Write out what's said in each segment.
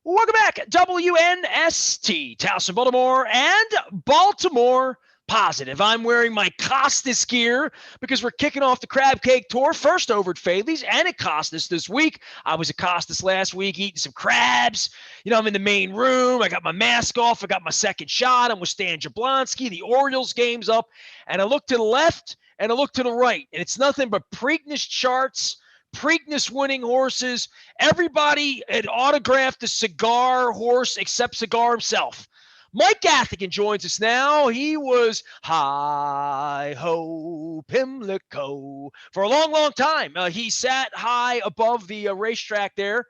Welcome back, WNST, Towson, Baltimore, and Baltimore Positive. I'm wearing my Costas gear because we're kicking off the Crab Cake Tour, first over at Faley's and at Costas this week. I was at Costas last week eating some crabs. I'm in the main room. I got my mask off. I got my second shot. I'm with Stan Jablonski. The Orioles game's up, and I look to the left and I look to the right, and it's nothing but Preakness charts, Preakness winning horses. Everybody had autographed the cigar horse except Cigar himself. Mike Gathagan joins us now. He was Hi Ho Pimlico for a long, long time. He sat high above the racetrack there.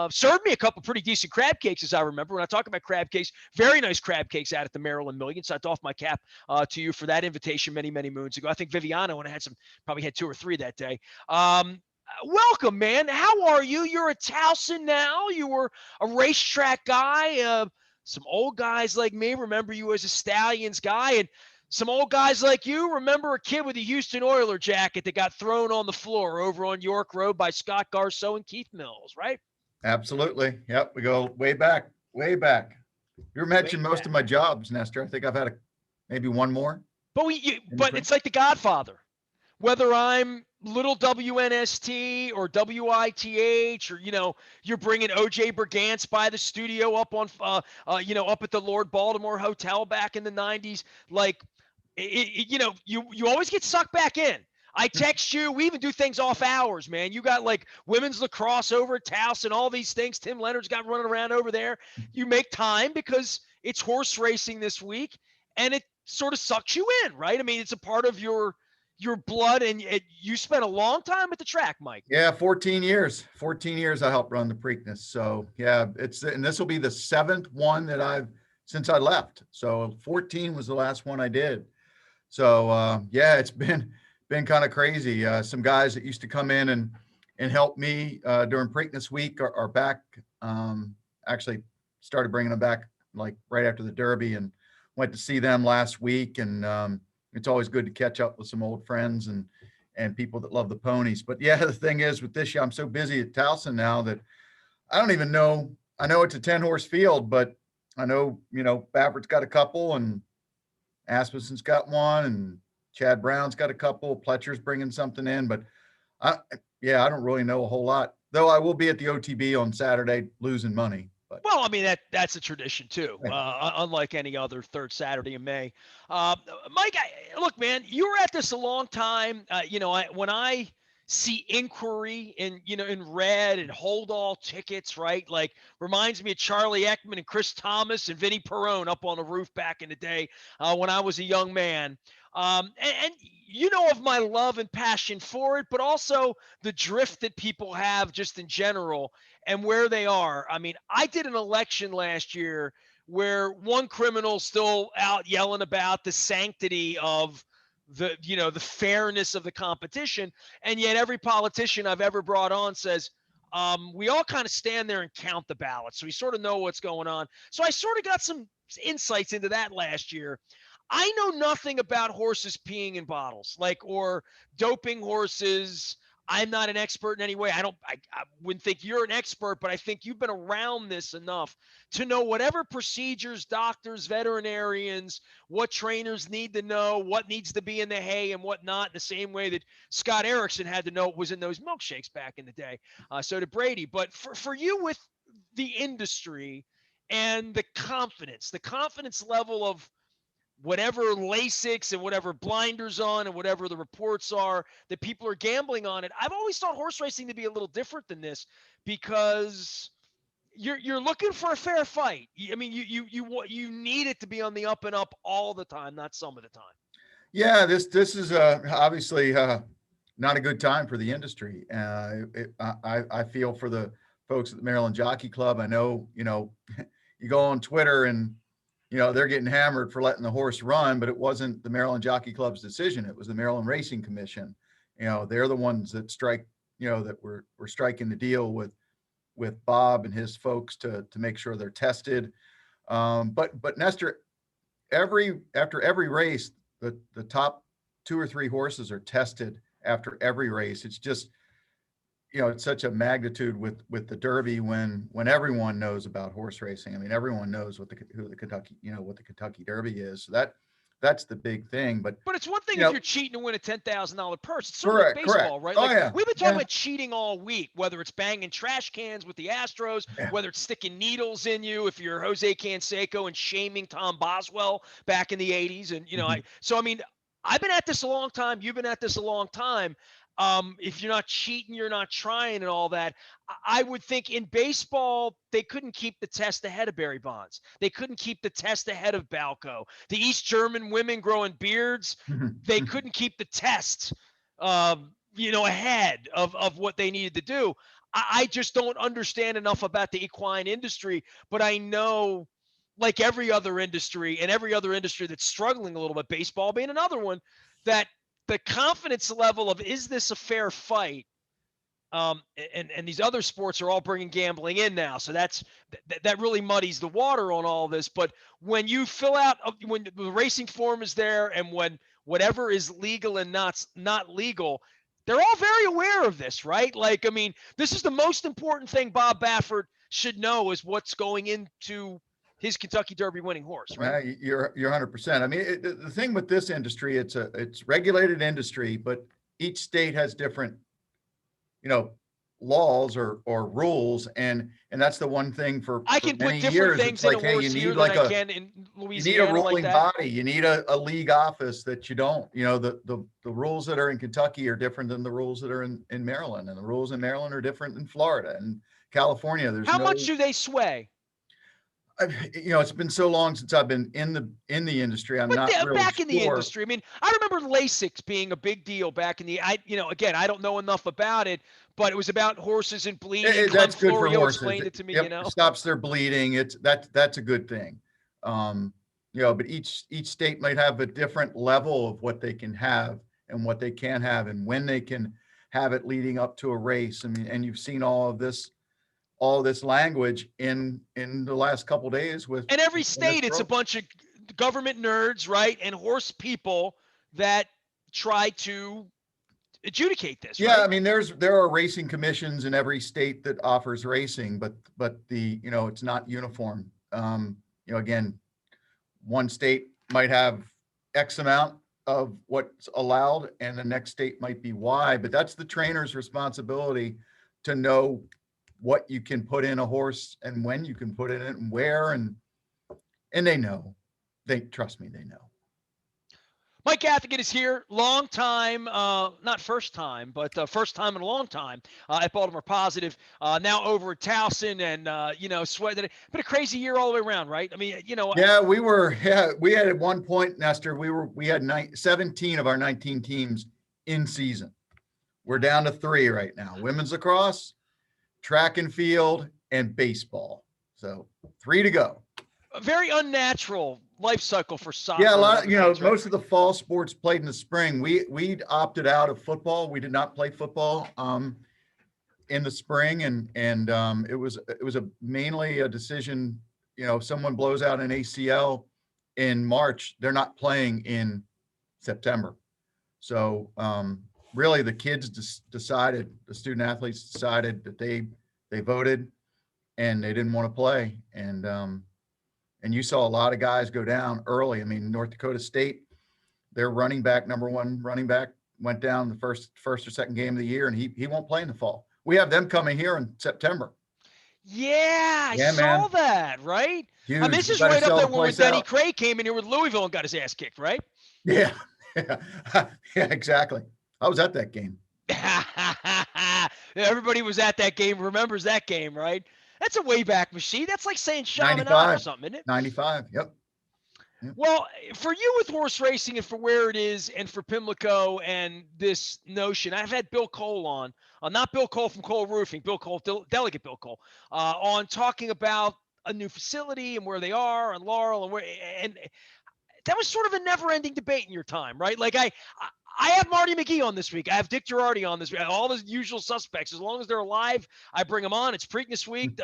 Served me a couple pretty decent crab cakes, as I remember. When I talk about crab cakes, very nice crab cakes out at the Maryland Million. So I doff my cap to you for that invitation many, many moons ago. I think Viviano, when I had probably had 2 or 3 that day. Welcome, man. How are you? You're a Towson now. You were a racetrack guy. Some old guys like me remember you as a Stallions guy, and some old guys like you remember a kid with a Houston Oiler jacket that got thrown on the floor over on York Road by Scott Garceau and Keith Mills, right? Absolutely. Yep. We go way back, way back. You mentioned most of my jobs, Nestor. I think I've had maybe one more. But it's like The Godfather. Whether I'm little WNST or WITH, or you're bringing OJ Bergantz by the studio up on up at the Lord Baltimore Hotel back in the 90s. Like, you always get sucked back in. I text you. We even do things off hours, man. You got like women's lacrosse over at Taos and all these things. Tim Leonard's got running around over there. You make time because it's horse racing this week, and it sort of sucks you in, right? I mean, it's a part of your blood, and you spent a long time at the track, Mike. Yeah, 14 years. 14 years I helped run the Preakness. So yeah, and this will be the 7th one that since I left. So 14 was the last one I did. So yeah, it's been kind of crazy. Some guys that used to come in and help me during Preakness week are back. Actually started bringing them back like right after the Derby, and went to see them last week. And it's always good to catch up with some old friends and people that love the ponies. But yeah, the thing is with this year, I'm so busy at Towson now that I don't even know. I know it's a 10-horse field, but I know, Baffert's got a couple, and Asmussen's got one, and Chad Brown's got a couple. Pletcher's bringing something in, but I don't really know a whole lot. Though I will be at the OTB on Saturday losing money. But. Well, I mean, that's a tradition too, unlike any other third Saturday in May. Mike, look, man, you were at this a long time. When I see inquiry in red and hold all tickets, right? Like, reminds me of Charlie Ekman and Chris Thomas and Vinnie Perrone up on the roof back in the day when I was a young man. And you know of my love and passion for it, but also the drift that people have just in general and where they are. I mean, I did an election last year where one criminal still out yelling about the sanctity of the fairness of the competition. And yet every politician I've ever brought on says, we all kind of stand there and count the ballots. So we sort of know what's going on. So I sort of got some insights into that last year. I know nothing about horses peeing in bottles, or doping horses. I'm not an expert in any way. I wouldn't think you're an expert, but I think you've been around this enough to know whatever procedures, doctors, veterinarians, what trainers need to know, what needs to be in the hay and what not, in the same way that Scott Erickson had to know what was in those milkshakes back in the day. So did Brady. But for you with the industry and the confidence level of whatever LASIKs and whatever blinders on and whatever the reports are that people are gambling on it. I've always thought horse racing to be a little different than this because you're looking for a fair fight. I mean, you need it to be on the up and up all the time, not some of the time. Yeah, this is obviously not a good time for the industry. I feel for the folks at the Maryland Jockey Club. I know, you go on Twitter and they're getting hammered for letting the horse run, but it wasn't the Maryland Jockey Club's decision. It was the Maryland Racing Commission. They're the ones that strike, that we're striking the deal with Bob and his folks to make sure they're tested. But Nestor, after every race, the top 2 or 3 horses are tested after every race. It's just, it's such a magnitude with the Derby when everyone knows about horse racing. I mean, everyone knows what the Kentucky, what the Kentucky Derby is. So that's the big thing. But But it's one thing you if know, you're cheating to win a $10,000 purse. It's sort of like correct. baseball, right? Oh Like yeah, we've been talking yeah, about cheating all week, whether it's banging trash cans with the Astros, yeah. whether it's sticking needles in you if you're Jose Canseco and shaming Tom Boswell back in the 80s. And, Mhm. I mean, I've been at this a long time. You've been at this a long time. If you're not cheating, you're not trying and all that. I would think in baseball, they couldn't keep the test ahead of Barry Bonds. They couldn't keep the test ahead of Balco. The East German women growing beards, they couldn't keep the test, ahead of what they needed to do. I just don't understand enough about the equine industry, but I know, like every other industry and every other industry that's struggling a little bit, baseball being another one, that the confidence level of is this a fair fight? And these other sports are all bringing gambling in now, so that really muddies the water on all this. But when you fill out, when the racing form is there, and when whatever is legal and not legal, they're all very aware of this, right? Like, I mean, this is the most important thing Bob Baffert should know is what's going into his Kentucky Derby winning horse, right? You're 100%. I mean, the thing with this industry, it's regulated industry, but each state has different, laws or rules, and that's the one thing for I can put many different years. It's things in a like, hey, horse here than I can in you need a Louisiana, like ruling that. body, you need a league office that you don't. The rules that are in Kentucky are different than the rules that are in Maryland, and the rules in Maryland are different in Florida and California. There's How no much do they sway? it's been so long since I've been in the industry. I'm But not really back in the sure. industry, I mean, I remember LASIK being a big deal back in the. Again, I don't know enough about it, but it was about horses and bleeding. Clem That's good for Florio horses. explained it to me. Yep, it stops their bleeding. That's a good thing. But each state might have a different level of what they can have and what they can't have and when they can have it leading up to a race. I mean, and you've seen all this language in the last couple of days with And every in this state, it's a program. bunch of government nerds, right, and horse people that try to adjudicate this, Yeah, I right? mean, there are racing commissions in every state that offers racing, but it's not uniform. Again, one state might have X amount of what's allowed, and the next state might be Y. But that's the trainer's responsibility to know what you can put in a horse and when you can put it in and where, and they know. They trust me, they know. Mike Gathagan is here, long time, not first time, but first time in a long time at Baltimore Positive. Now over at Towson, and sweating. Been a crazy year all the way around, right? I mean, Yeah, we had at one point, Nestor, we had 17 of our 19 teams in season. We're down to 3 right now: women's lacrosse, track and field, and baseball. So 3 to go. a very unnatural life cycle for soccer. Yeah, a and lot. other things, right? Most of the fall sports played in the spring. We opted out of football. We did not play football in the spring, and it was mainly a decision. If someone blows out an ACL in March, they're not playing in September. So really, the kids decided, the student athletes decided that they voted and they didn't want to play, and you saw a lot of guys go down early. I mean, North Dakota State, their running back, number 1 running back, went down the first or second game of the year, and he won't play in the fall. We have them coming here in September. Yeah, I Yeah, saw man, that, right? I mean, huge. this We is got to right up sell there the when place Denny out. Craig came in here with Louisville and got his ass kicked, right? Yeah, yeah, yeah, exactly. I was at that game. Everybody was at that game, remembers that game, right? That's a way back machine. That's like saying Chaminade or 95, something, isn't it? 95. Yep. Well, for you with horse racing and for where it is and for Pimlico and this notion, I've had Bill Cole on, not Bill Cole from Cole Roofing, Bill Cole, Delegate Bill Cole, on talking about a new facility and where they are and Laurel and that was sort of a never-ending debate in your time, right? Like I have Marty McGee on this week. I have Dick Girardi on this week. All the usual suspects. As long as they're alive, I bring them on. It's Preakness week.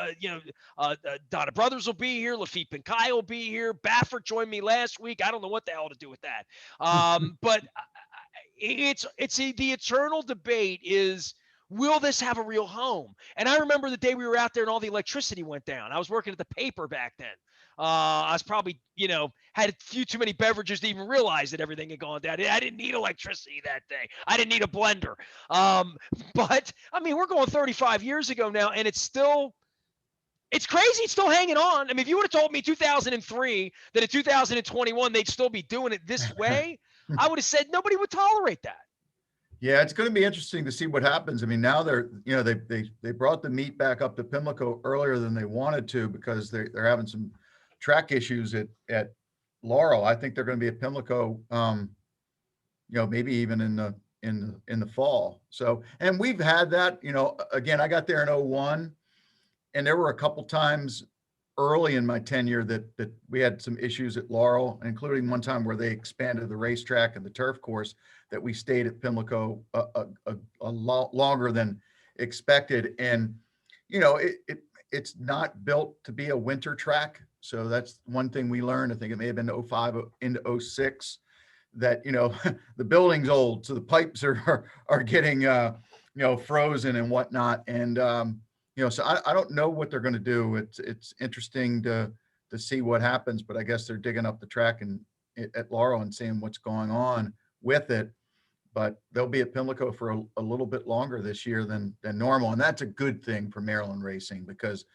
Donna Brothers will be here. Lafitte Pinkai will be here. Baffert joined me last week. I don't know what the hell to do with that. But it's the eternal debate is Will this have a real home? And I remember the day we were out there and all the electricity went down. I was working at the paper back then. I was probably, had a few too many beverages to even realize that everything had gone down. I didn't need electricity that day. I didn't need a blender. But I mean, we're going 35 years ago now, and it's crazy. It's still hanging on. I mean, if you would have told me 2003 that in 2021 they'd still be doing it this way, I would have said nobody would tolerate that. Yeah, it's going to be interesting to see what happens. I mean, now they brought the meet back up to Pimlico earlier than they wanted to because they're having some track issues at Laurel. I think they're going to be at Pimlico, maybe even in the fall. So, and we've had that. Again, I got there in 01, and there were a couple times early in my tenure that we had some issues at Laurel, including one time where they expanded the racetrack and the turf course, that we stayed at Pimlico a lot longer than expected. And, it's not built to be a winter track. So that's one thing we learned. I think it may have been 05 into 06 that, the building's old. So the pipes are getting, frozen and whatnot. And, so I don't know what they're going to do. It's interesting to see what happens, but I guess they're digging up the track at Laurel and seeing what's going on with it. But they'll be at Pimlico for a little bit longer this year than normal. And that's a good thing for Maryland racing because,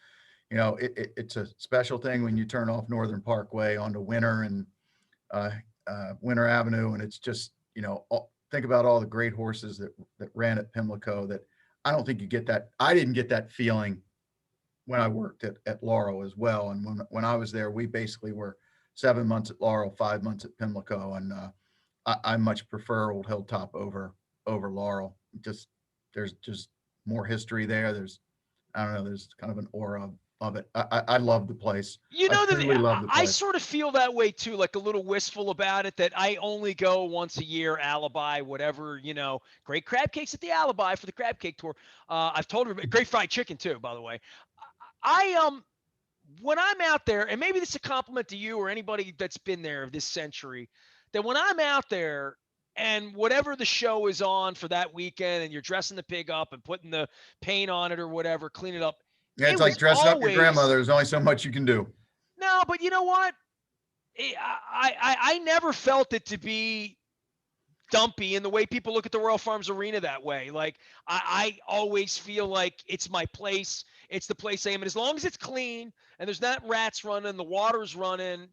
it's a special thing when you turn off Northern Parkway onto Winter and Winter Avenue. And it's just, think about all the great horses that ran at Pimlico that I don't think you get that. I didn't get that feeling when I worked at Laurel as well. And when I was there, we basically were 7 months at Laurel, 5 months at Pimlico. And I much prefer Old Hilltop over Laurel. There's just more history there. There's kind of an aura of it. I love the place. I sort of feel that way too, like a little wistful about it, that I only go once a year, Alibi, whatever, great crab cakes at the Alibi for the crab cake tour. I've told her, great fried chicken too, by the way. When I'm out there, and maybe this is a compliment to you or anybody that's been there this century, that when I'm out there and whatever the show is on for that weekend and you're dressing the pig up and putting the paint on it or whatever, clean it up. Yeah, it's like dressing up your grandmother. There's only so much you can do. No, but you know what? I never felt it to be dumpy in the way people look at the Royal Farms Arena that way. Like I always feel like it's my place. It's the place I am. And as long as it's clean and there's not rats running, the water's running,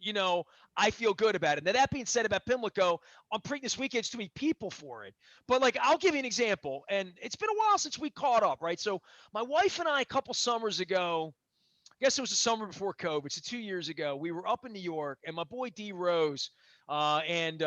I feel good about it. Now, that being said about Pimlico, on Preakness weekend, it's too many people for it. But, I'll give you an example. And it's been a while since we caught up, right? So my wife and I, a couple summers ago, I guess it was the summer before COVID, so 2 years ago, we were up in New York, and my boy D Rose and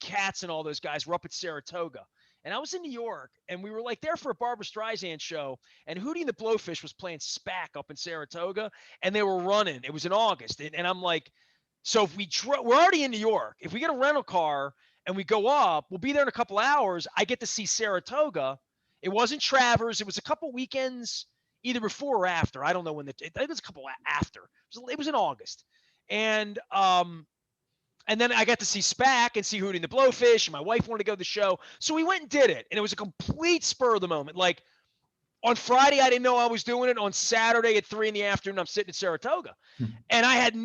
Katz and all those guys were up at Saratoga. And I was in New York, and we were there for a Barbra Streisand show, and Hootie and the Blowfish was playing SPAC up in Saratoga, and they were running. It was in August, and I'm like, so if we're already in New York. If we get a rental car and we go up, we'll be there in a couple hours. I get to see Saratoga. It wasn't Travers. It was a couple weekends, either before or after. I don't know when it was a couple after. It was in August, and then I got to see SPAC and see Hootie and the Blowfish, and my wife wanted to go to the show. So we went and did it, and it was a complete spur of the moment. On Friday, I didn't know I was doing it. On Saturday at 3 p.m, I'm sitting in Saratoga. And I had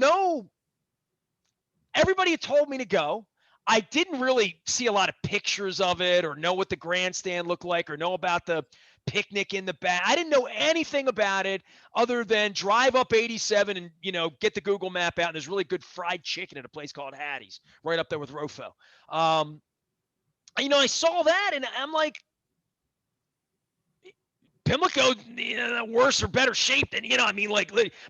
everybody had told me to go. I didn't really see a lot of pictures of it or know what the grandstand looked like or know about the picnic in the back. I didn't know anything about it other than drive up 87 and, get the Google map out. And there's really good fried chicken at a place called Hattie's right up there with Rofo. I saw that and I'm like, Pimlico, worse or better shape than,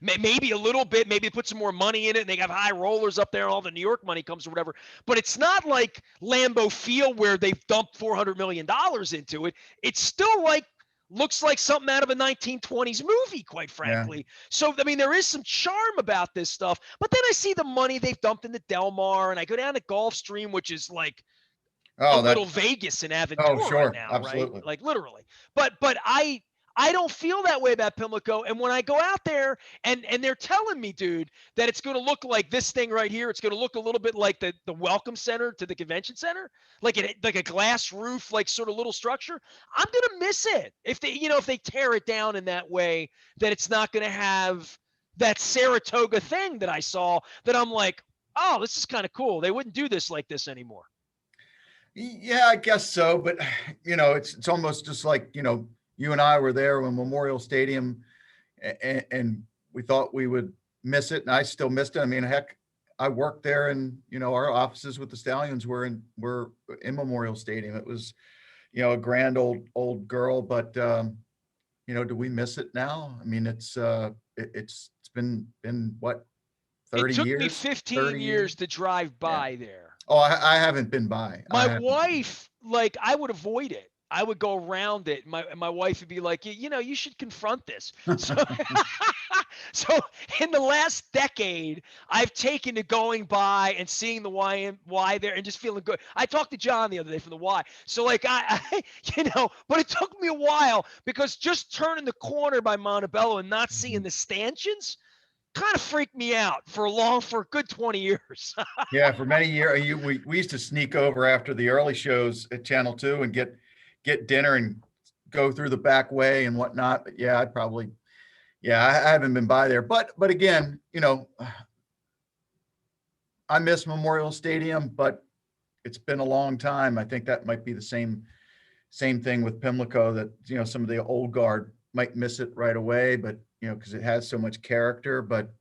maybe a little bit, maybe put some more money in it and they have high rollers up there and all the New York money comes or whatever. But it's not like Lambeau Field where they've dumped $400 million into it. It's still looks like something out of a 1920s movie, quite frankly. Yeah. So, there is some charm about this stuff. But then I see the money they've dumped into Del Mar, and I go down to Gulfstream, which is little Vegas and Aventura right now, absolutely. right? Literally. But I don't feel that way about Pimlico. And when I go out there and they're telling me, dude, that it's going to look like this thing right here, it's going to look a little bit like the Welcome Center to the convention center, like like a glass roof, like sort of little structure. I'm going to miss it if they, if they tear it down in that way, that it's not going to have that Saratoga thing that I saw, that I'm like, oh, this is kind of cool. They wouldn't do this like this anymore. Yeah, I guess so. But it's almost just like, you and I were there when Memorial Stadium, and we thought we would miss it, and I still missed it. I mean, heck, I worked there, and our offices with the Stallions were in Memorial Stadium. It was, a grand old girl, but do we miss it now? I mean, it's been what, 30 It took years? me 15 30 years to drive Yeah. by there. Oh, I haven't been by. My wife, like, I would avoid it. I would go around it. My wife would be like, you should confront this. So, so in the last decade, I've taken to going by and seeing the Y there and just feeling good. I talked to John the other day from the Y. So like but it took me a while, because just turning the corner by Montebello and not seeing the stanchions kind of freaked me out for a good 20 years. Yeah, for many years, we used to sneak over after the early shows at Channel 2 and get dinner and go through the back way and whatnot. But yeah, I haven't been by there. But again, I miss Memorial Stadium, but it's been a long time. I think that might be the same thing with Pimlico, that some of the old guard might miss it right away, but because it has so much character. But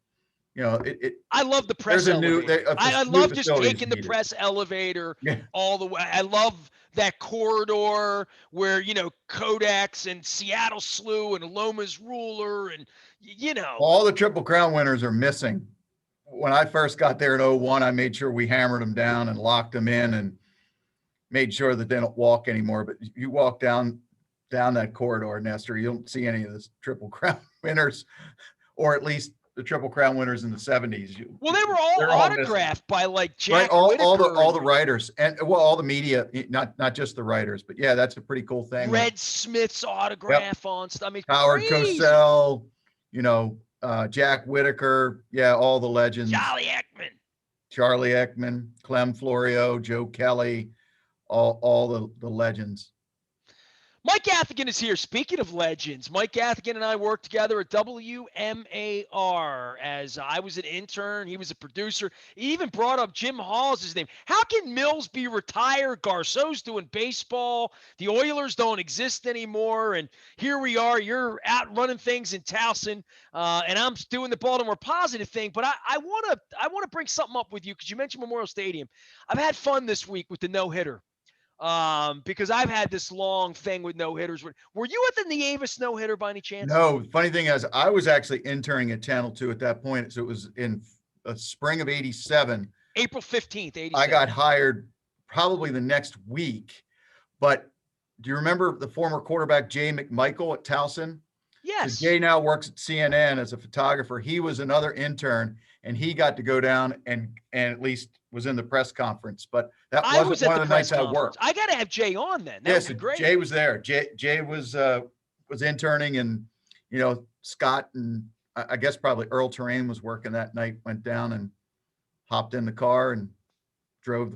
I love the press elevator. I love just taking the press elevator all the way. I love that corridor where, Kodak's and Seattle Slew and Loma's Ruler and, all the Triple Crown winners are missing. When I first got there in 2001, I made sure we hammered them down and locked them in and made sure that they don't walk anymore. But you walk down that corridor, Nestor, you don't see any of the Triple Crown winners, or at least the Triple Crown winners in the 70s. Well, they were all autographed by like Jack Whitaker, all the writers, and all the media, not just the writers, but yeah, that's a pretty cool thing. Red Smith's autograph on stuff. I mean, Howard Cosell, Jack Whitaker, yeah, all the legends. Charlie Ekman, Clem Florio, Joe Kelly, all the legends. Mike Gathagan is here. Speaking of legends, Mike Gathagan and I worked together at WMAR as I was an intern. He was a producer. He even brought up Jim Hall's his name. How can Mills be retired? Garceau's doing baseball. The Oilers don't exist anymore. And here we are. You're out running things in Towson, and I'm doing the Baltimore Positive thing. But I want to bring something up with you, because you mentioned Memorial Stadium. I've had fun this week with the no-hitter. Because I've had this long thing with no-hitters. Were you at the Nieves no-hitter by any chance? No, funny thing is, I was actually interning at Channel 2 at that point. So it was in spring of 87. April 15th, 87. I got hired probably the next week. But do you remember the former quarterback, Jay McMichael at Towson? Yes. So Jay now works at CNN as a photographer. He was another intern, and he got to go down and at least was in the press conference. But that wasn't one of the nights I worked. I got to have Jay on then. That would be great. Jay was there. Jay was interning, and Scott and I guess probably Earl Terrain was working that night. Went down and hopped in the car and drove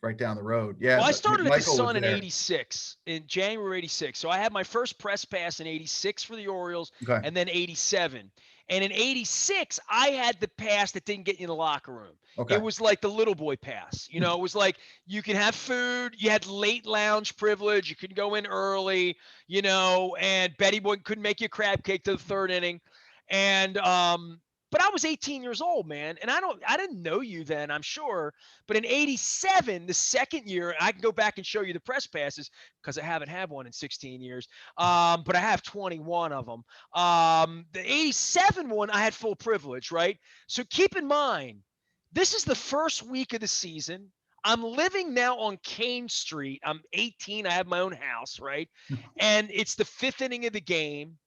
right down the road. Yeah. Well, I started at the Sun in 86, in January 86. So I had my first press pass in 86 for the Orioles, and then 87. And in 86, I had the pass that didn't get you in the locker room. Okay. It was like the little boy pass. It was like you can have food. You had late lounge privilege. You could go in early, and Betty Boy couldn't make you a crab cake to the third inning. And but I was 18 years old, man. And I didn't know you then, I'm sure. But in 87, the second year, I can go back and show you the press passes because I haven't had one in 16 years. But I have 21 of them. The 87 one, I had full privilege, right? So keep in mind, this is the first week of the season. I'm living now on Kane Street. I'm 18. I have my own house, right? And it's the fifth inning of the game.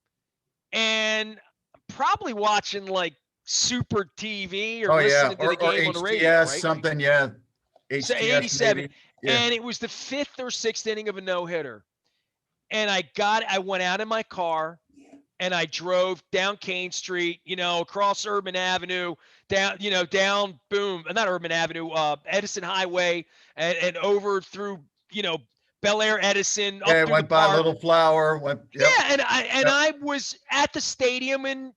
And I'm probably watching like Super TV or listening to the game on the radio, right? Something, yeah. So 87. Yeah. And it was the fifth or sixth inning of a no-hitter. and I went out in my car and I drove down Kane Street, across Urban Avenue, down not Urban Avenue, Edison Highway, and over through, Bel Air, Edison, up Yeah, it through the went by park. Little Flower, yep, Yeah, and yep. I was at the stadium in,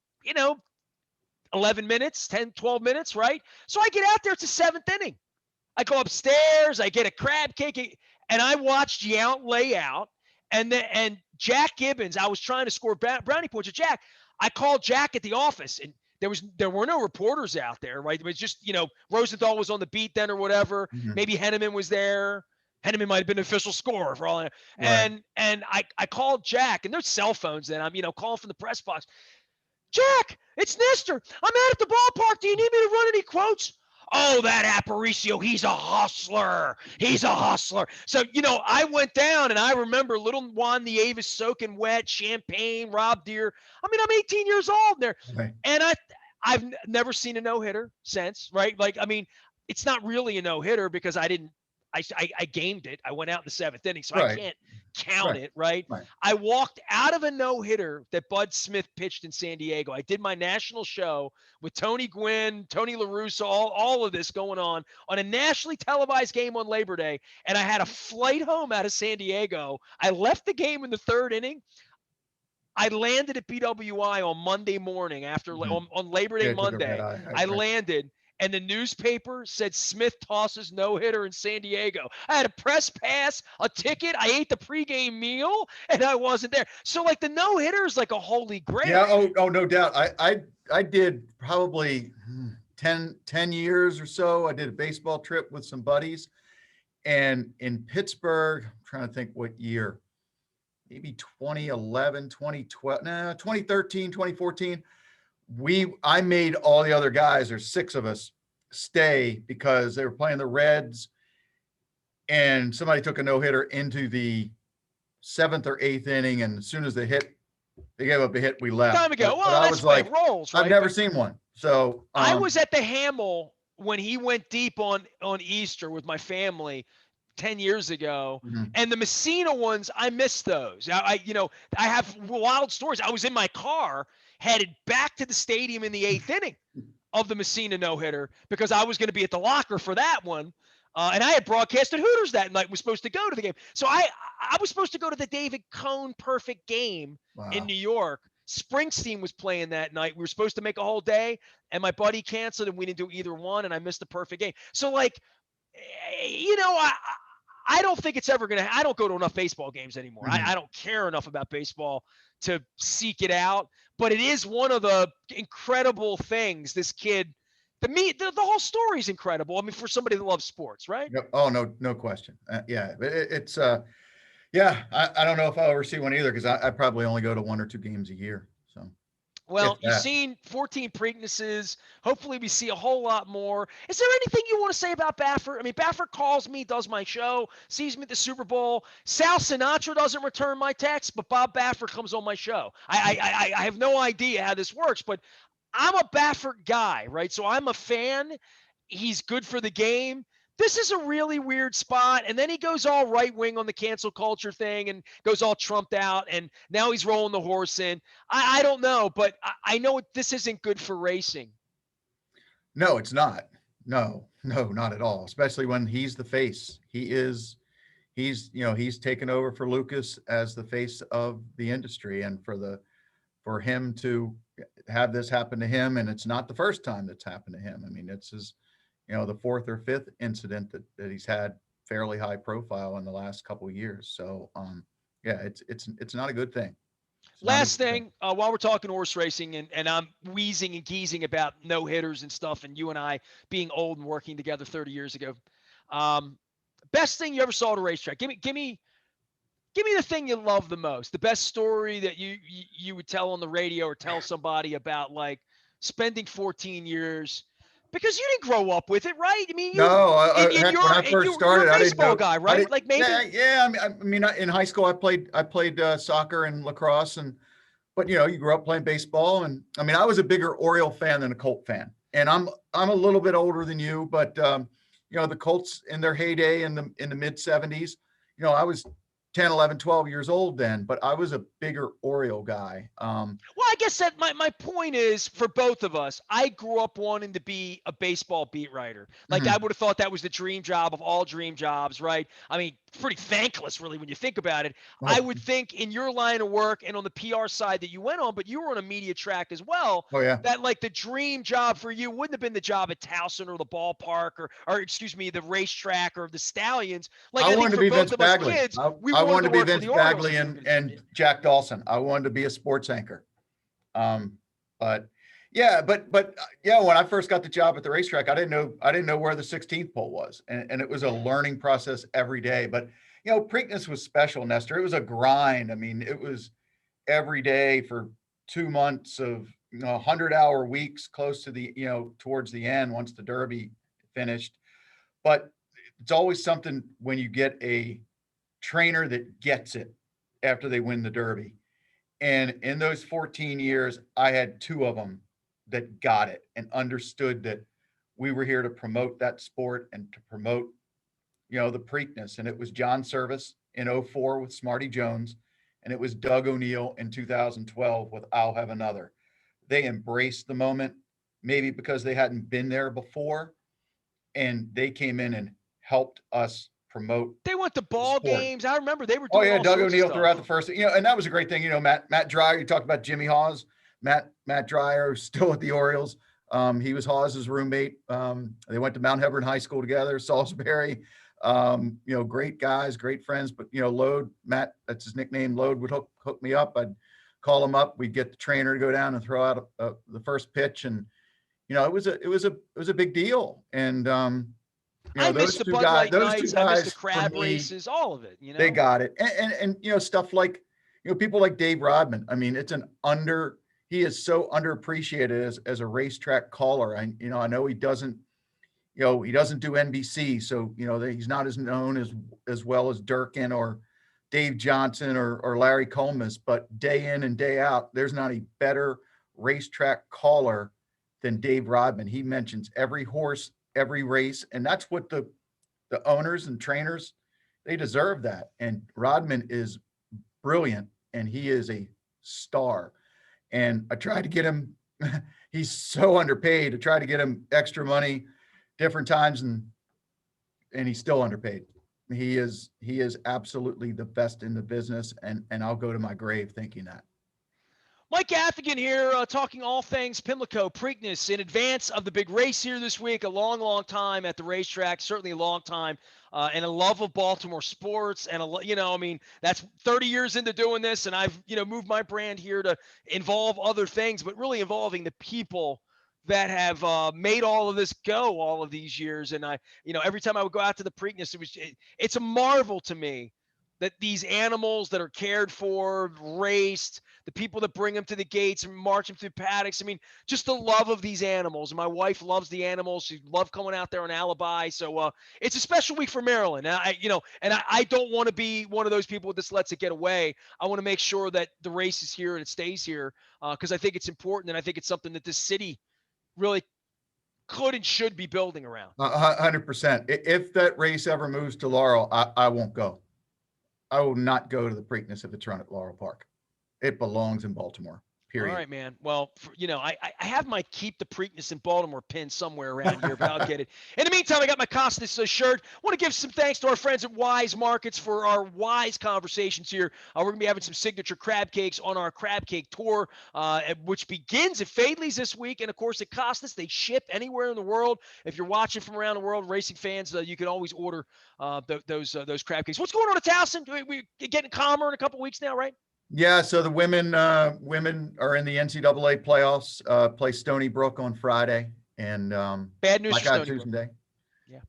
11 minutes, 10, 12 minutes, right? So I get out there, it's the seventh inning. I go upstairs, I get a crab cake, and I watched Yount lay out. And Jack Gibbons, I was trying to score brownie points with Jack. I called Jack at the office, and there were no reporters out there, right? It was just, Rosenthal was on the beat then or whatever. Mhm. Maybe Henneman was there. Henneman might have been an official scorer for all I know. Right. And I called Jack, and there's cell phones then. I'm, calling from the press box. Jack, it's Nestor. I'm out at the ballpark. Do you need me to run any quotes? Oh, that Aparicio, he's a hustler. He's a hustler. So, I went down and I remember little Juan Nieves soaking wet, champagne, Rob Deere. I mean, I'm 18 years old there. Right. And I've never seen a no-hitter since, right? Like, I mean, it's not really a no-hitter because I gamed it. I went out in the seventh inning, so I Right. can't count Right. it, right? Right. I walked out of a no-hitter that Bud Smith pitched in San Diego. I did my national show with Tony Gwynn, Tony La Russa, all of this going on a nationally televised game on Labor Day, and I had a flight home out of San Diego. I left the game in the third inning. I landed at BWI on Monday morning on Labor Day Yeah, it took a red Monday. eye. I Right. landed, and the newspaper said Smith tosses no-hitter in San Diego. I had a press pass, a ticket. I ate the pregame meal, and I wasn't there. So, like, the no-hitter is like a holy grail. Yeah. Oh, no doubt. I did probably 10 years or so. I did a baseball trip with some buddies, and in Pittsburgh, I'm trying to think what year, maybe 2011, 2012, 2013, 2014. I made all the other guys, there's 6 of us, stay because they were playing the Reds, and somebody took a no-hitter into the 7th or 8th inning, and as soon as they gave up a hit, we left. Time ago. But Well, I that's was the way like, it rolls, right? I've never seen one. So I was at the Hamel when he went deep on Easter with my family 10 years ago. mhm. And the Messina ones, I miss those. I have wild stories. I was in my car headed back to the stadium in the 8th inning of the Messina no-hitter because I was going to be at the locker for that one. And I had broadcasted Hooters that night, was supposed to go to the game. So I was supposed to go to the David Cohn perfect game in Wow. New York. Springsteen was playing that night. We were supposed to make a whole day, and my buddy canceled, and we didn't do either one, and I missed the perfect game. So, like, I don't think it's ever going to – I don't go to enough baseball games anymore. Mhm. I don't care enough about baseball to seek it out, but it is one of the incredible things this kid – the whole story is incredible. I mean, for somebody that loves sports, right? Yep. Oh, no question. Yeah, it's yeah. I don't know if I'll ever see one either because I probably only go to 1 or 2 games a year. So Well, if you've that. seen 14 Preaknesses. Hopefully, we see a whole lot more. Is there anything you want to say about Baffert? I mean, Baffert calls me, does my show, sees me at the Super Bowl. Sal Sinatra doesn't return my text, but Bob Baffert comes on my show. I have no idea how this works, but I'm a Baffert guy, right? So I'm a fan. He's good for the game. This is a really weird spot. And then he goes all right wing on the cancel culture thing and goes all trumped out. And now he's rolling the horse in. I don't know, but I know this isn't good for racing. No, it's not. No, not at all. Especially when he's the face. He's taken over for Lucas as the face of the industry, and for him to have this happen to him, and it's not the first time that's happened to him. I mean, it's his, the 4th or 5th incident that he's had fairly high profile in the last couple of years. So, yeah, it's not a good thing. Last thing, while we're talking horse racing, and I'm wheezing and geezing about no hitters and stuff, and you and I being old and working together 30 years ago, best thing you ever saw at a racetrack. Give me the thing you love the most. The best story that you would tell on the radio or tell somebody about, like, spending 14 years. Because you didn't grow up with it, right? I mean, heck, when I first started, you're a I didn't baseball know. guy, right? Like, maybe. Yeah. I mean, in high school, I played soccer and lacrosse, but you grew up playing baseball, and I mean, I was a bigger Oriole fan than a Colt fan, and I'm a little bit older than you, but the Colts in their heyday in the mid '70s, I was 10, 11, 12 years old then, but I was a bigger Oriole guy. Well, I guess that my point is for both of us, I grew up wanting to be a baseball beat writer. Like I Mhm. would have thought that was the dream job of all dream jobs, right? I mean, pretty thankless really when you think about it. I Oh, would think in your line of work and on the PR side that you went on, but you were on a media track as well, oh yeah. that like the dream job for you wouldn't have been the job at Towson or the ballpark or excuse me, the racetrack or the Stallions. Like I I think wanted to for be both Vince of us Bagley. kids, we I wanted wanted to to be work for Vince the Orioles Bagley if we were going to and Jack Dawson. I wanted to be a sports anchor. Um, but yeah, yeah, when I first got the job at the racetrack, I didn't know where the 16th pole was. And it was a learning process every day. But Preakness was special, Nestor. It was a grind. I mean, it was every day for 2 months of 100-hour weeks, close to the towards the end once the Derby finished. But it's always something when you get a trainer that gets it after they win the Derby. And in those 14 years, I had two of them that got it and understood that we were here to promote that sport and to promote, the Preakness. And it was John Service in '04 with Smarty Jones, and it was Doug O'Neill in 2012 with I'll Have Another. They embraced the moment, maybe because they hadn't been there before, and they came in and helped us promote They went to the ball sport. games. I remember they were Oh doing yeah, all Doug sorts of O'Neill throughout stuff. the first, and that was a great thing. Matt Dreyer. You talked about Jimmy Hawes. Matt Dreyer still at the Orioles. He was Hawes's roommate. They went to Mount Hebron High School together. Salisbury. Great guys, great friends. But Lode, Matt, that's his nickname. Lode would hook me up. I'd call him up. We'd get the trainer to go down and throw out the first pitch, and it was a big deal. And I missed the Bud Light those two nights. I missed the guys for crab me, races, all of it, they got it. And stuff like, people like Dave Rodman. I mean, he is so underappreciated as a racetrack caller. I know he doesn't do NBC. So, he's not as known as well as Durkin or Dave Johnson or Larry Colmus, but day in and day out, there's not a better racetrack caller than Dave Rodman. He mentions every horse, every race. And that's what the owners and trainers, they deserve that. And Rodman is brilliant, and he is a star. And I tried to get him, he's so underpaid, to try to get him extra money different times, and he's still underpaid. He is absolutely the best in the business, and I'll go to my grave thinking that. Mike Gathagan here, talking all things Pimlico, Preakness, in advance of the big race here this week. A long, long time at the racetrack, certainly a long time, and a love of Baltimore sports. And, that's 30 years into doing this, and I've, moved my brand here to involve other things, but really involving the people that have made all of this go all of these years. And every time I would go out to the Preakness, it's a marvel to me that these animals that are cared for, raced, the people that bring them to the gates and march them through paddocks. I mean, just the love of these animals. My wife loves the animals. She loved coming out there on Alibi. So it's a special week for Maryland. And I don't want to be one of those people that just lets it get away. I want to make sure that the race is here and it stays here because I think it's important, and I think it's something that this city really could and should be building around. 100%. If that race ever moves to Laurel, I won't go. I will not go to the Preakness if it's run at Laurel Park. It belongs in Baltimore. Period. All right, man. Well, I have my Keep the Preakness in Baltimore pin somewhere around here, but I'll get it. In the meantime, I got my Costas shirt. Want to give some thanks to our friends at Wise Markets for our Wise conversations here. We're going to be having some signature crab cakes on our crab cake tour, which begins at Fadley's this week. And, of course, at Costas, they ship anywhere in the world. If you're watching from around the world, racing fans, you can always order those crab cakes. What's going on at Towson? We're getting calmer in a couple weeks now, right? Yeah, so the women are in the NCAA playoffs. Play Stony Brook on Friday, and bad news like for Stony Brook. Tuesday. Yeah,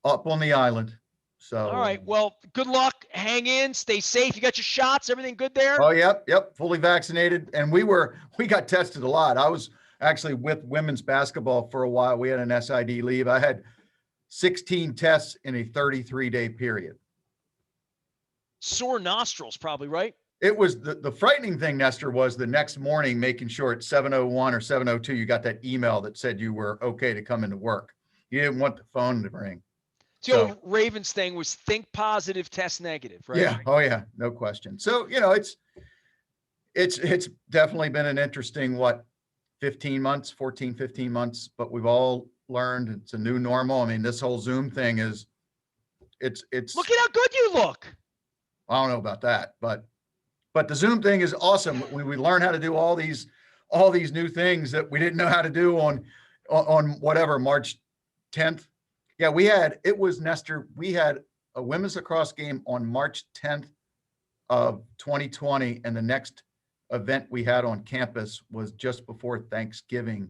up on the island. So all right. Well, good luck. Hang in. Stay safe. You got your shots. Everything good there? Oh, yep, fully vaccinated, and we got tested a lot. I was actually with women's basketball for a while. We had an SID leave. I had 16 tests in a 33-day period. Sore nostrils, probably, right? It was the frightening thing, Nestor, was the next morning making sure at 7:01 or 7:02 you got that email that said you were okay to come into work. You didn't want the phone to ring. The old Ravens thing was think positive, test negative, right? Yeah. Oh yeah. No question. So, it's definitely been an interesting, 15 months, 14, 15 months, but we've all learned it's a new normal. I mean, this whole Zoom thing is, it's, Look at how good you look. I don't know about that, but the Zoom thing is awesome. When we learn how to do all these new things that we didn't know how to do on whatever, March 10th. Yeah, it was Nestor. We had a women's lacrosse game on March 10th of 2020, and the next event we had on campus was just before Thanksgiving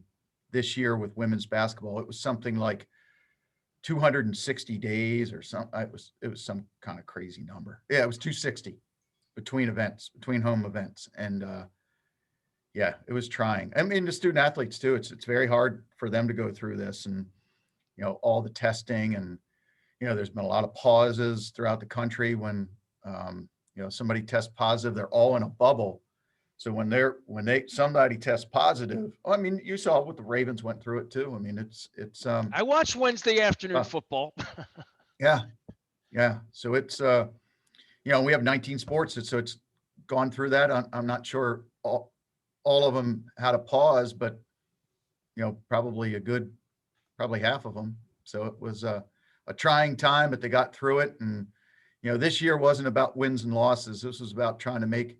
this year with women's basketball. It was something like 260 days or something. It was some kind of crazy number. Yeah, it was 260 between home events. And yeah, it was trying. I mean, the student athletes too, it's very hard for them to go through this, and all the testing, and there's been a lot of pauses throughout the country when somebody tests positive. They're all in a bubble. So when somebody tests positive, I mean, you saw what the Ravens went through it too. I mean, it's I watched Wednesday afternoon football. Yeah. So it's we have 19 sports, so it's gone through that. I'm not sure all of them had a pause, but probably half of them. So it was a trying time, but they got through it. And this year wasn't about wins and losses. This was about trying to make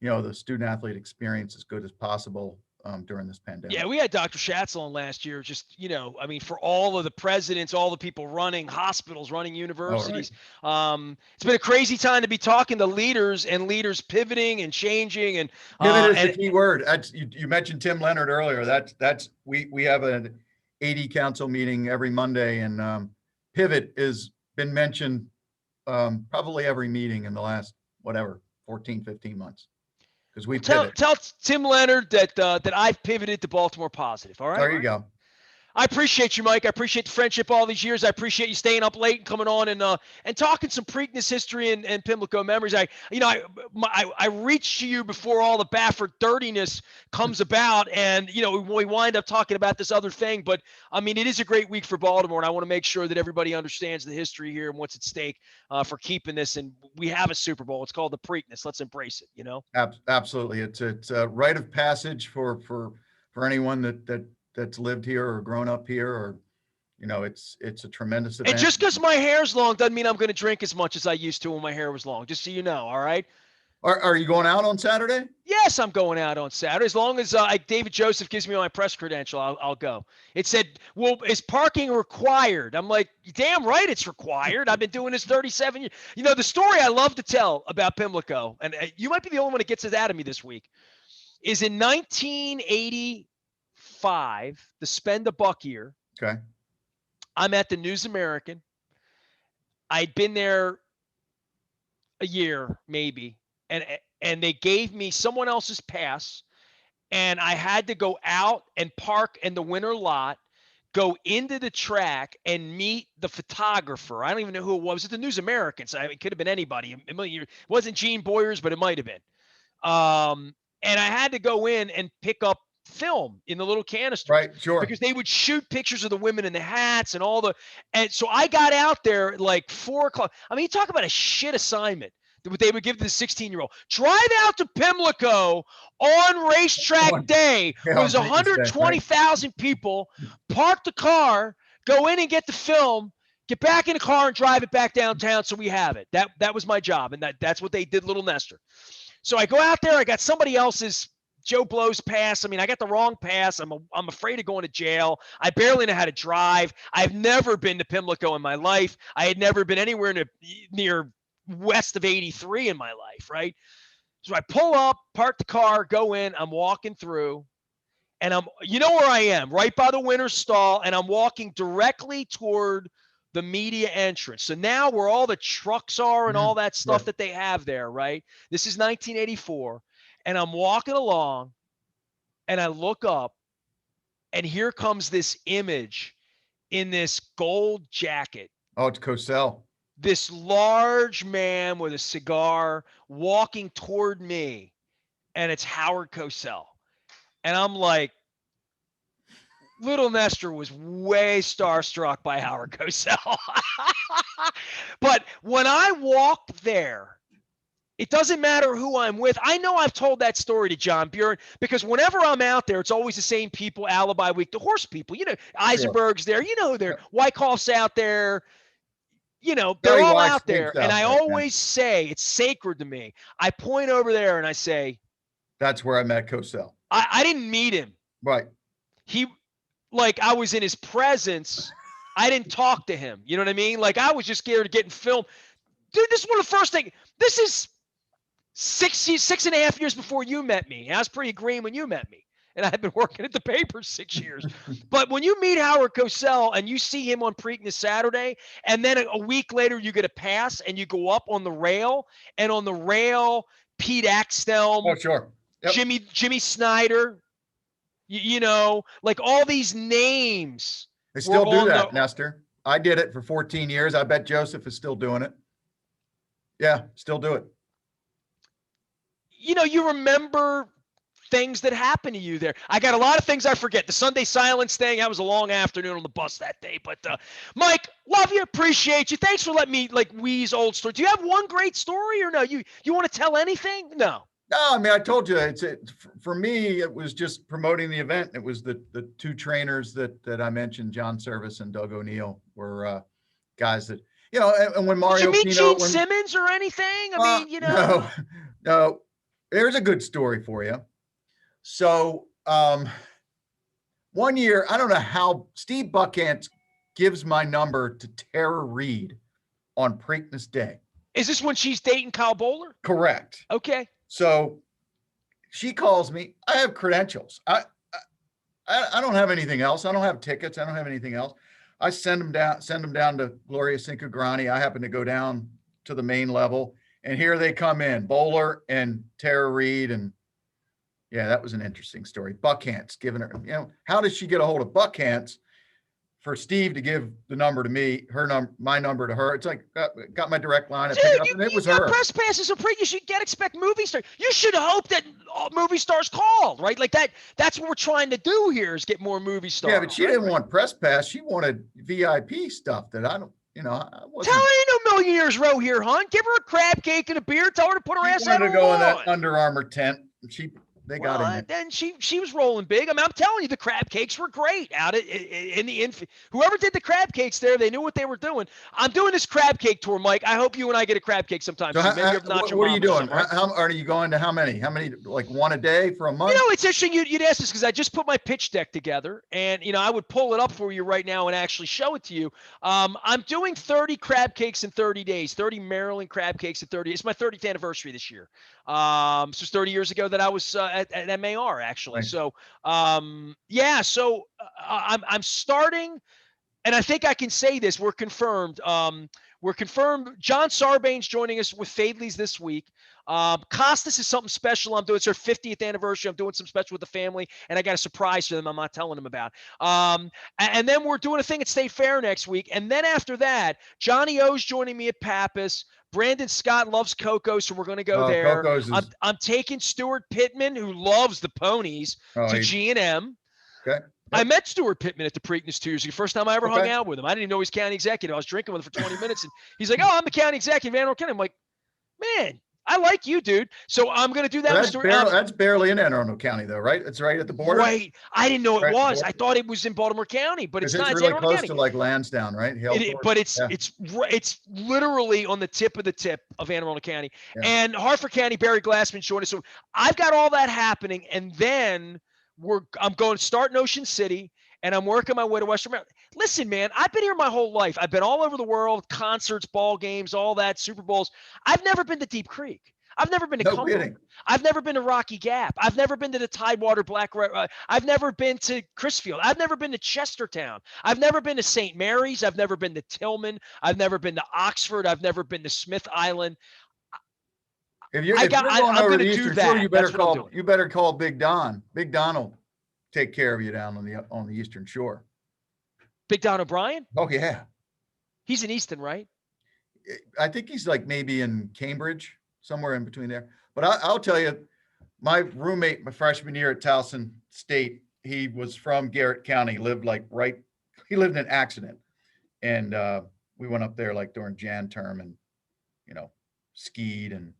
the student athlete experience as good as possible during this pandemic. Yeah, we had Dr. Schatz on last year. Just, I mean, for all of the presidents, all the people running hospitals, running universities. Right. It's been a crazy time to be talking to leaders and leaders pivoting and changing. And pivot is the key word. You mentioned Tim Leonard earlier. We have an AD council meeting every Monday, and pivot has been mentioned probably every meeting in the last 14, 15 months. We tell Tim Leonard that I've pivoted to Baltimore positive. All right. There you go. I appreciate you, Mike. I appreciate the friendship all these years. I appreciate you staying up late and coming on and talking some Preakness history and Pimlico memories. I reached to you before all the Baffert dirtiness comes about, and we wind up talking about this other thing. But I mean, it is a great week for Baltimore, and I want to make sure that everybody understands the history here and what's at stake for keeping this. And we have a Super Bowl. It's called the Preakness. Let's embrace it. Absolutely, it's a rite of passage for anyone that's lived here or grown up here, or it's a tremendous event. And just because my hair's long doesn't mean I'm going to drink as much as I used to when my hair was long, just so you know. All right. Are you going out on Saturday? Yes, I'm going out on Saturday. As long as David Joseph gives me my press credential, I'll go. It said, well, is parking required? I'm like, damn right it's required. I've been doing this 37 years. The story I love to tell about Pimlico, and you might be the only one that gets it out of me this week, is in 1985, the Spend a Buck year. Okay. I'm at the News American. I'd been there a year, maybe. And they gave me someone else's pass, and I had to go out and park in the winter lot, go into the track, and meet the photographer. I don't even know who it was. It was the News American. So it could have been anybody. It wasn't Gene Boyers, but it might have been. And I had to go in and pick up film in the little canister. Right, sure. Because they would shoot pictures of the women in the hats and and so I got out there like 4:00. I mean, you talk about a shit assignment. What they would give to the 16-year-old. Drive out to Pimlico on racetrack day. Where there's 120,000 people. Park the car, go in and get the film, get back in the car and drive it back downtown so we have it. That was my job, and that's what they did, little Nestor. So I go out there. I got somebody else's Joe Blow's pass. I mean, I got the wrong pass. I'm afraid of going to jail. I barely know how to drive. I've never been to Pimlico in my life. I had never been anywhere near west of 83 in my life, right? So I pull up, park the car, go in, I'm walking through, and you know where I am, right by the winner's stall, and I'm walking directly toward the media entrance. So now where all the trucks are and all that stuff that they have there, right? This is 1984, and I'm walking along, and I look up, and here comes this image in this gold jacket. Oh, it's Cosell. This large man with a cigar walking toward me, and it's Howard Cosell. And I'm like, Little Nestor was way starstruck by Howard Cosell. But when I walked there, it doesn't matter who I'm with. I know I've told that story to John Buren because whenever I'm out there, it's always the same people, Alibi Week, the horse people. Sure. Eisenberg's there. They're Yep. Wyckoff's out there. They're Barry all Weiss out sneaks there. And out I there, man. always say, it's sacred to me. I point over there and I say, That's where I met Cosell. I didn't meet him. Right. He, I was in his presence. I didn't talk to him. You know what I mean? I was just scared of getting filmed. Dude, this is one of the first things. This is 6.5 years before you met me. I was pretty green when you met me. And I had been working at the paper 6 years. But when you meet Howard Cosell and you see him on Preakness Saturday, and then a week later you get a pass and you go up on the rail, and on the rail, Pete Axthelm, Oh, sure. Yep. Jimmy Snyder, all these names. They still do that, Nestor. I did it for 14 years. I bet Joseph is still doing it. Yeah, still do it. You remember things that happened to you there. I got a lot of things I forget. The Sunday silence thing, that was a long afternoon on the bus that day. But Mike, love you, appreciate you. Thanks for letting me wheeze old story. Do you have one great story or no? You want to tell anything? No. No, I mean, I told you for me, it was just promoting the event. It was the two trainers that I mentioned, John Service and Doug O'Neill, were guys that, and when Mario Did you meet Gene Simmons or anything? I mean, No. There's a good story for you. So one year, I don't know how Steve Buckhantz gives my number to Tara Reid on Preakness Day. Is this when she's dating Kyle Bowler? Correct. Okay. So she calls me. I have credentials. I don't have anything else. I don't have tickets. I don't have anything else. I send them down to Gloria Cinquegrani. I happen to go down to the main level, and here they come in, Bowler and Tara Reid. And yeah, that was an interesting story. Buckhantz giving her, how does she get a hold of Buckhantz for Steve to give the number to me, my number to her? It's got my direct line. I pick it up, and it was her. Press passes, so you should expect movie stars. You should hope that movie stars called, right? That's what we're trying to do here, is get more movie stars. Yeah, but she didn't want press pass. She wanted VIP stuff that I don't, I wasn't. Tell her ain't no Millionaires Row here, hon. Give her a crab cake and a beer. Tell her to put her ass out on. She wanted to go in that Under Armour tent. They got in. Then she was rolling big. I mean, I'm telling you, the crab cakes were great out in the whoever did the crab cakes there, they knew what they were doing. I'm doing this crab cake tour, Mike. I hope you and I get a crab cake sometime. So what are you doing? How are you going to how many? How many? Like one a day for a month? It's interesting you'd ask this because I just put my pitch deck together, and I would pull it up for you right now and actually show it to you. I'm doing 30 crab cakes in 30 days. 30 Maryland crab cakes in 30. It's my 30th anniversary this year. So it's 30 years ago that I was at MAR, actually. Right. So so I'm starting, and I think I can say this. We're confirmed. John Sarbane's joining us with Fadley's this week. Costas is something special I'm doing. It's our 50th anniversary. I'm doing some special with the family, and I got a surprise for them I'm not telling them about. And then we're doing a thing at State Fair next week. And then after that, Johnny O's joining me at Pappas. Brandon Scott loves Coco, so we're going to go there. I'm taking Stuart Pittman, who loves the ponies, to G&M. Okay. Yep. I met Stuart Pittman at the Preakness 2 years ago. First time I ever hung out with him. I didn't even know he's county executive. I was drinking with him for 20 minutes, and he's like, "Oh, I'm the county executive of Anne Arundel County." I'm like, "Man, I like you, dude." So I'm going to do that. That's barely in Anne Arundel County, though, right? It's right at the border. Right. I didn't know it was. I thought it was in Baltimore County, but it's not. It's really close to Lansdowne, right? But it's literally on the tip of Anne Arundel County. Yeah. And Hartford County, Barry Glassman joined us. So I've got all that happening, and then I'm going to start in Ocean City, and I'm working my way to Western Maryland. Listen, man, I've been here my whole life. I've been all over the world, concerts, ball games, all that, Super Bowls. I've never been to Deep Creek. I've never been to Cumberland. I've never been to Rocky Gap. I've never been to the Tidewater Black. I've never been to Crisfield. I've never been to Chestertown. I've never been to St. Mary's. I've never been to Tillman. I've never been to Oxford. I've never been to Smith Island. If you're going over the Eastern Shore, you better call Big Don. Big Don will take care of you down on the Eastern Shore. Big Don O'Brien? Oh yeah, he's in Easton, right? I think he's maybe in Cambridge, somewhere in between there. But I'll tell you, my roommate, my freshman year at Towson State, he was from Garrett County, lived like he lived in an accident. And we went up there like during Jan term and, skied and.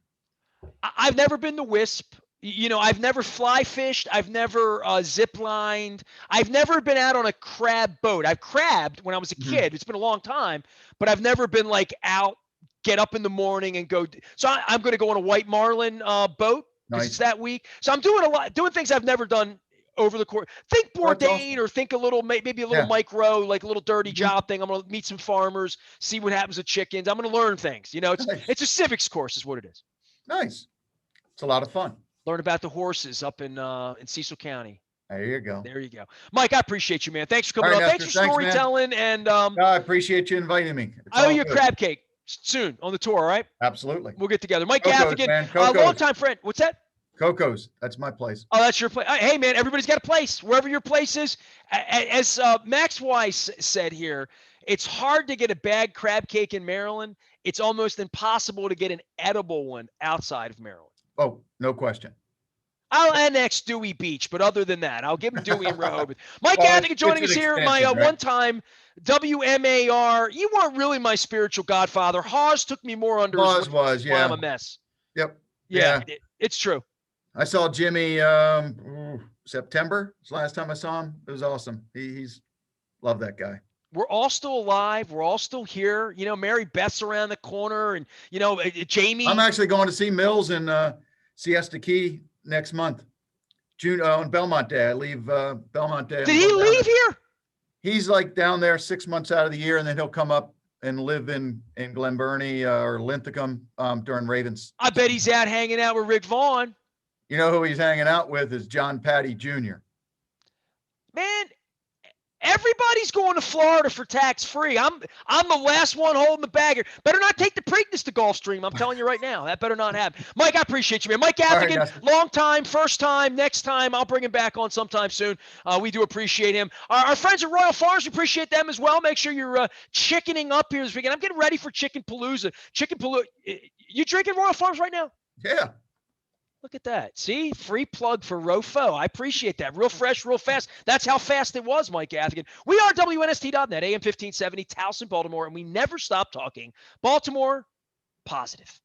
I've never been to Wisp. I've never fly fished. I've never zip lined. I've never been out on a crab boat. I've crabbed when I was a kid. It's been a long time, but I've never been like out, get up in the morning and go. So I'm going to go on a white marlin boat because it's that week. So I'm doing things I've never done over the course. Think Bourdain or think a little, maybe a little micro, like a little dirty job thing. I'm going to meet some farmers, see what happens with chickens. I'm going to learn things. It's a civics course is what it is. Nice. It's a lot of fun. Learn about the horses up in Cecil County. There you go. There you go. Mike, I appreciate you, man. Thanks for coming on. Thanks for storytelling. And I appreciate you inviting me. I owe you a crab cake soon on the tour, all right? Absolutely. We'll get together. Mike Gathagan, a longtime friend. What's that? Coco's. That's my place. Oh, that's your place. Hey, man, everybody's got a place. Wherever your place is. As Max Weiss said here, it's hard to get a bad crab cake in Maryland. It's almost impossible to get an edible one outside of Maryland. Oh, no question. I'll annex Dewey Beach, but other than that, I'll give him Dewey and Rehoboth. Mike Gathagan joining us here. My one-time WMAR. You weren't really my spiritual godfather. Hawes took me more under his wing. Was, yeah. I'm a mess. Yep. Yeah. It's true. I saw Jimmy September. It's the last time I saw him. It was awesome. He's love that guy. We're all still alive. We're all still here. Mary Beth's around the corner, and Jamie. I'm actually going to see Mills in Siesta Key next month, June on Belmont Day. I leave Belmont Day. Did he leave here? He's like down there 6 months out of the year, and then he'll come up and live in Glen Burnie or Linthicum during Ravens. I bet he's out hanging out with Rick Vaughn. You know who he's hanging out with is John Patty Jr. Man, everybody's going to Florida for tax-free. I'm the last one holding the bag here. Better not take the Preakness to Gulfstream. I'm telling you right now. That better not happen. Mike, I appreciate you, man. Mike Gathagan, long time, first time, next time. I'll bring him back on sometime soon. We do appreciate him. Our friends at Royal Farms, we appreciate them as well. Make sure you're chickening up here this weekend. I'm getting ready for Chicken Palooza. You drinking Royal Farms right now? Yeah. Look at that. See? Free plug for Rofo. I appreciate that. Real fresh, real fast. That's how fast it was, Mike Gathagan. We are WNST.net, AM 1570, Towson, Baltimore, and we never stop talking Baltimore positive.